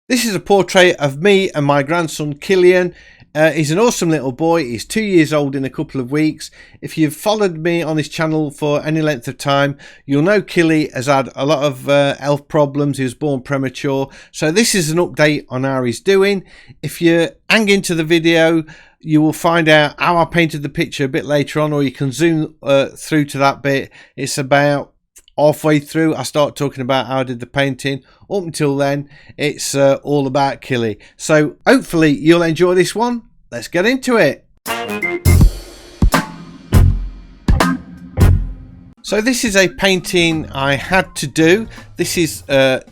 This is a portrait of me and my grandson Killian. He's an awesome little boy. He's 2 years old in a couple of weeks. If you've followed me on this channel for any length of time, you'll know Killy has had a lot of health problems. He was born premature. So this is an update on how he's doing. If you hang into the video, you will find out how I painted the picture a bit later on, or you can zoom through to that bit. It's about halfway through I start talking about how I did the painting. Up until then, it's all about Killy. So hopefully you'll enjoy this one. Let's get into it. So this is a painting I had to do. This is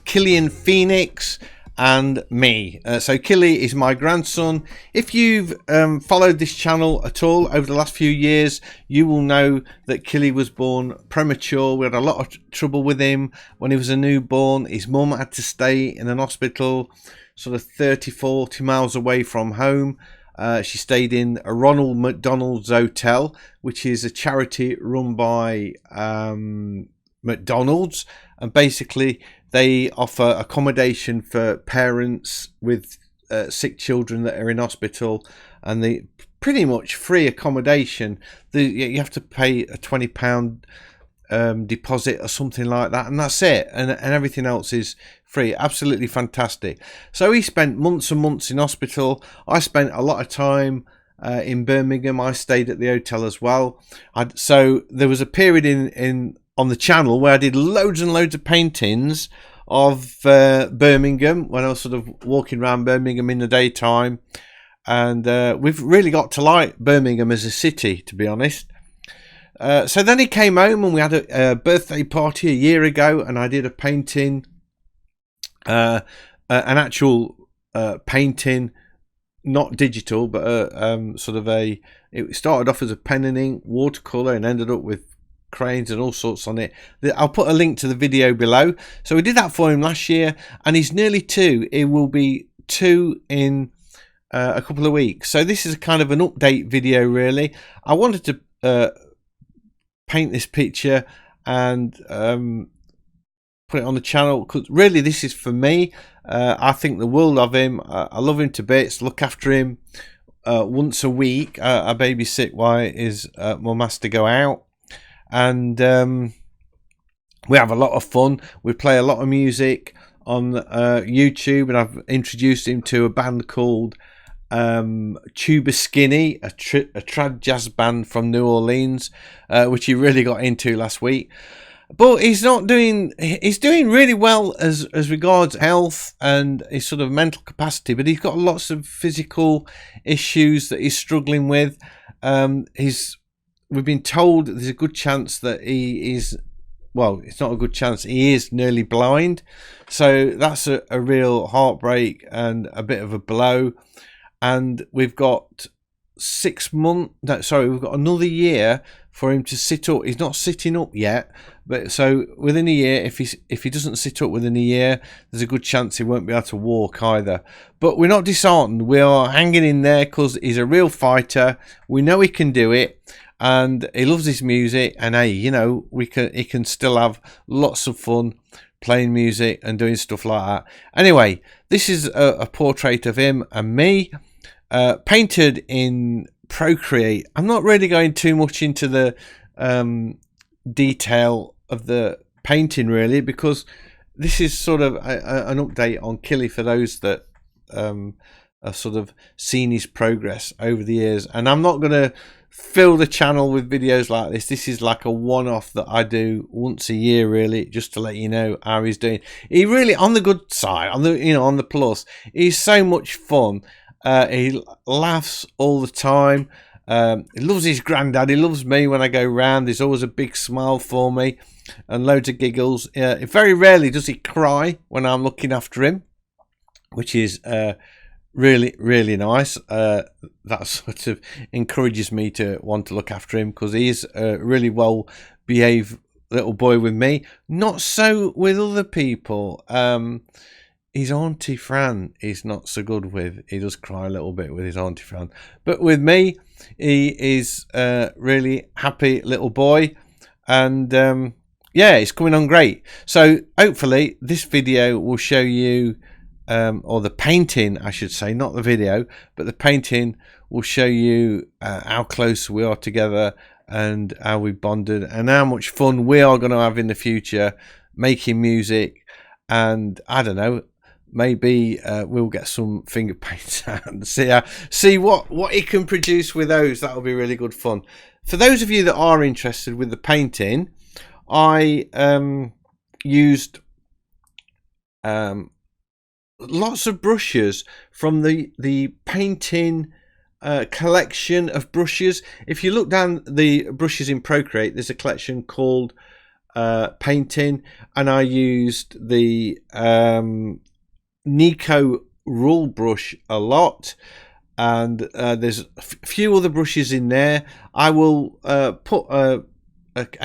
Killian Phoenix and me. So Killy is my grandson. If you've followed this channel at all over the last few years, you will know that Killy was born premature. We had a lot of trouble with him when he was a newborn. His mum had to stay in an hospital sort of 30-40 miles away from home. She stayed in a Ronald McDonald's Hotel, which is a charity run by McDonald's, and basically they offer accommodation for parents with sick children that are in hospital, and they pretty much free accommodation. You have to pay a £20 deposit or something like that, and that's it, and everything else is free. Absolutely fantastic. So he spent months and months in hospital. I spent a lot of time in Birmingham. I stayed at the hotel as well. So there was a period in on the channel where I did loads and loads of paintings of Birmingham when I was sort of walking around Birmingham in the daytime, and we've really got to like Birmingham as a city, to be honest. So then he came home and we had a birthday party a year ago, and I did a painting, an actual painting, not digital, but sort of it started off as a pen and ink watercolor and ended up with cranes and all sorts on it. I'll put a link to the video below. So we did that for him last year, and he's nearly 2. It will be 2 in a couple of weeks. So this is a kind of an update video, really. I wanted to paint this picture and put it on the channel because really this is for me. I think the world of him. I love him to bits. Look after him once a week. I babysit while his mum has to go out, and we have a lot of fun. We play a lot of music on YouTube, and I've introduced him to a band called Tuba Skinny, a trad jazz band from New Orleans, which he really got into last week. But he's doing really well as regards health and his sort of mental capacity, but he's got lots of physical issues that he's struggling with. We've been told there's a good chance that he is, well, it's not a good chance, he is nearly blind. So that's a real heartbreak and a bit of a blow. And we've got 6 months, no, sorry, we've got another year for him to sit up. He's not sitting up yet, but so within a year, if he doesn't sit up within a year, there's a good chance he won't be able to walk either. But we're not disheartened. We are hanging in there because he's a real fighter. We know he can do it, and he loves his music. And hey, you know, he can still have lots of fun playing music and doing stuff like that. Anyway, this is a portrait of him and me, painted in Procreate. I'm not really going too much into the detail of the painting really, because this is sort of an update on Killy for those that have sort of seen his progress over the years. And I'm not going to fill the channel with videos like this. This is like a one-off that I do once a year, really, just to let you know how he's doing. He really, on the good side, on the plus, he's so much fun. He laughs all the time. He loves his granddad. He loves me when I go round. There's always a big smile for me and loads of giggles. Very rarely does he cry when I'm looking after him, which is really, really nice. That sort of encourages me to want to look after him, because he is a really well behaved little boy with me. Not so with other people. His Auntie Fran is not so good with. He does cry a little bit with his Auntie Fran. But with me, he is a really happy little boy. And yeah, it's coming on great. So hopefully this video will show you or the painting, I should say, not the video, but the painting will show you how close we are together and how we bonded and how much fun we are going to have in the future making music. And I don't know, maybe we'll get some finger paints out and see what it can produce with those. That'll be really good fun. For those of you that are interested with the painting, I used lots of brushes from the painting collection of brushes. If you look down the brushes in Procreate, there's a collection called painting, and I used the Nico rule brush a lot, and there's a few other brushes in there. I will put a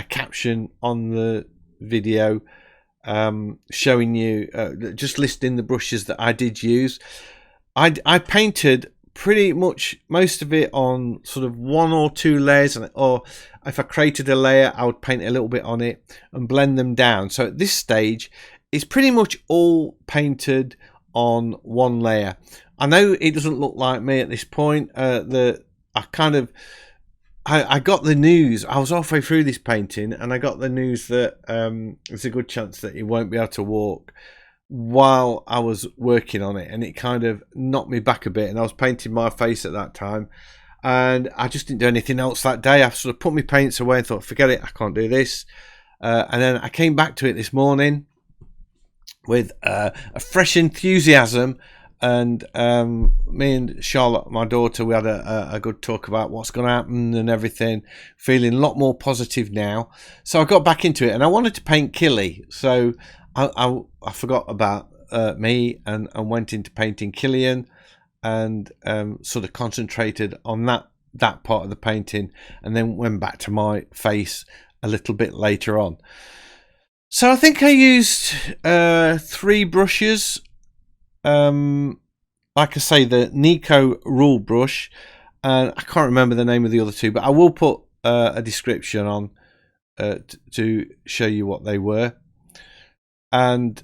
caption on the video showing you just listing the brushes that I did use. I painted pretty much most of it on sort of 1 or 2 layers, or if I created a layer, I would paint a little bit on it and blend them down. So at this stage, it's pretty much all painted on 1 layer. I know it doesn't look like me at this point. I got the news. I was halfway through this painting, and I got the news that there's a good chance that he won't be able to walk while I was working on it, and it kind of knocked me back a bit. And I was painting my face at that time, and I just didn't do anything else that day. I sort of put my paints away and thought, forget it, I can't do this. And then I came back to it this morning with a fresh enthusiasm, and me and Charlotte, my daughter, we had a good talk about what's going to happen and everything, feeling a lot more positive now. So I got back into it, and I wanted to paint Killy, so I forgot about me and went into painting Killian, and sort of concentrated on that part of the painting, and then went back to my face a little bit later on. So I think I used 3 brushes. Like I say, the Nico rule brush, and I can't remember the name of the other 2, but I will put a description on to show you what they were. And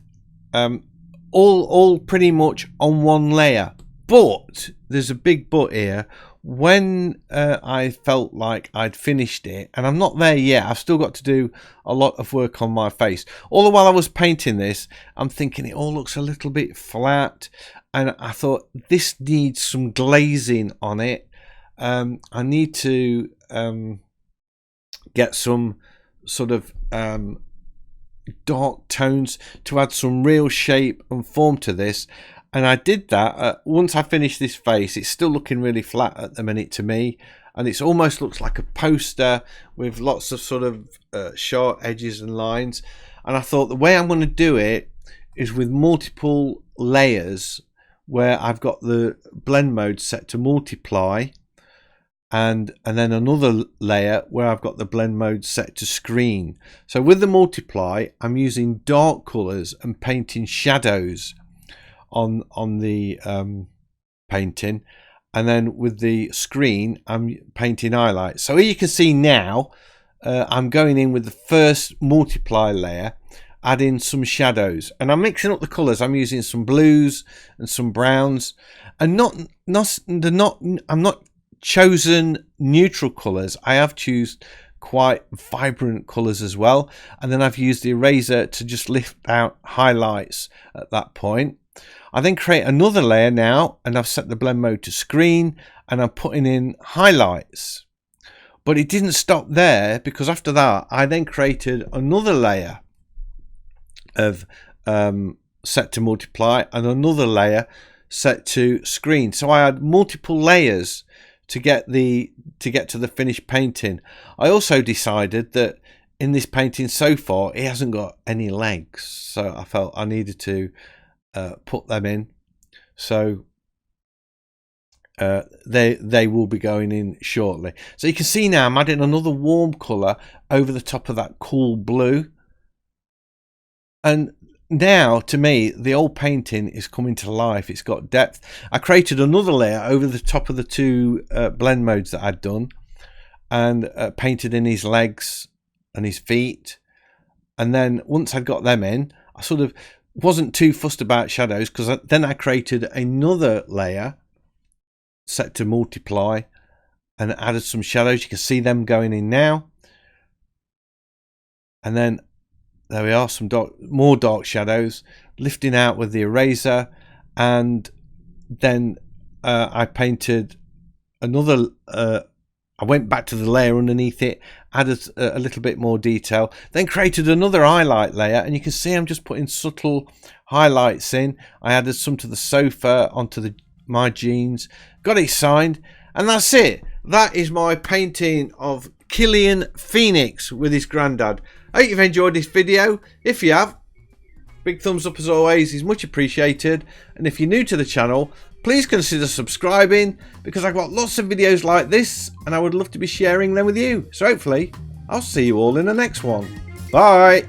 all pretty much on 1 layer. But there's a big but here. When I felt like I'd finished it, and I'm not there yet, I've still got to do a lot of work on my face. All the while I was painting this, I'm thinking it all looks a little bit flat, and I thought this needs some glazing on it. I need to get some sort of dark tones to add some real shape and form to this, and I did that. Once I finished this face, it's still looking really flat at the minute to me, and it almost looks like a poster with lots of sort of sharp edges and lines. And I thought the way I'm going to do it is with multiple layers, where I've got the blend mode set to multiply, and then another layer where I've got the blend mode set to screen. So with the multiply, I'm using dark colors and painting shadows on the painting, and then with the screen I'm painting highlights. So here you can see now I'm going in with the first multiply layer, adding some shadows, and I'm mixing up the colors. I'm using some blues and some browns, and I'm not chosen neutral colors. I have chosen quite vibrant colors as well, and then I've used the eraser to just lift out highlights at that point. I then create another layer now, and I've set the blend mode to screen, and I'm putting in highlights. But it didn't stop there, because after that I then created another layer of set to multiply and another layer set to screen. So I had multiple layers to get to the finished painting. I also decided that in this painting so far, it hasn't got any legs, so I felt I needed to put them in. So they will be going in shortly. So you can see now I'm adding another warm color over the top of that cool blue, and now to me the old painting is coming to life. It's got depth. I created another layer over the top of the 2 blend modes that I'd done, and painted in his legs and his feet. And then once I'd got them in, I sort of wasn't too fussed about shadows, because then I created another layer set to multiply and added some shadows. You can see them going in now. And then there we are, some more dark shadows, lifting out with the eraser. And then I painted another, I went back to the layer underneath it, added a little bit more detail, then created another highlight layer. And you can see I'm just putting subtle highlights in. I added some to the sofa, onto my jeans, got it signed, and that's it. That is my painting of Killian Phoenix with his granddad. I hope you've enjoyed this video. If you have, big thumbs up as always is much appreciated. And if you're new to the channel, please consider subscribing, because I've got lots of videos like this and I would love to be sharing them with you. So hopefully I'll see you all in the next one. Bye.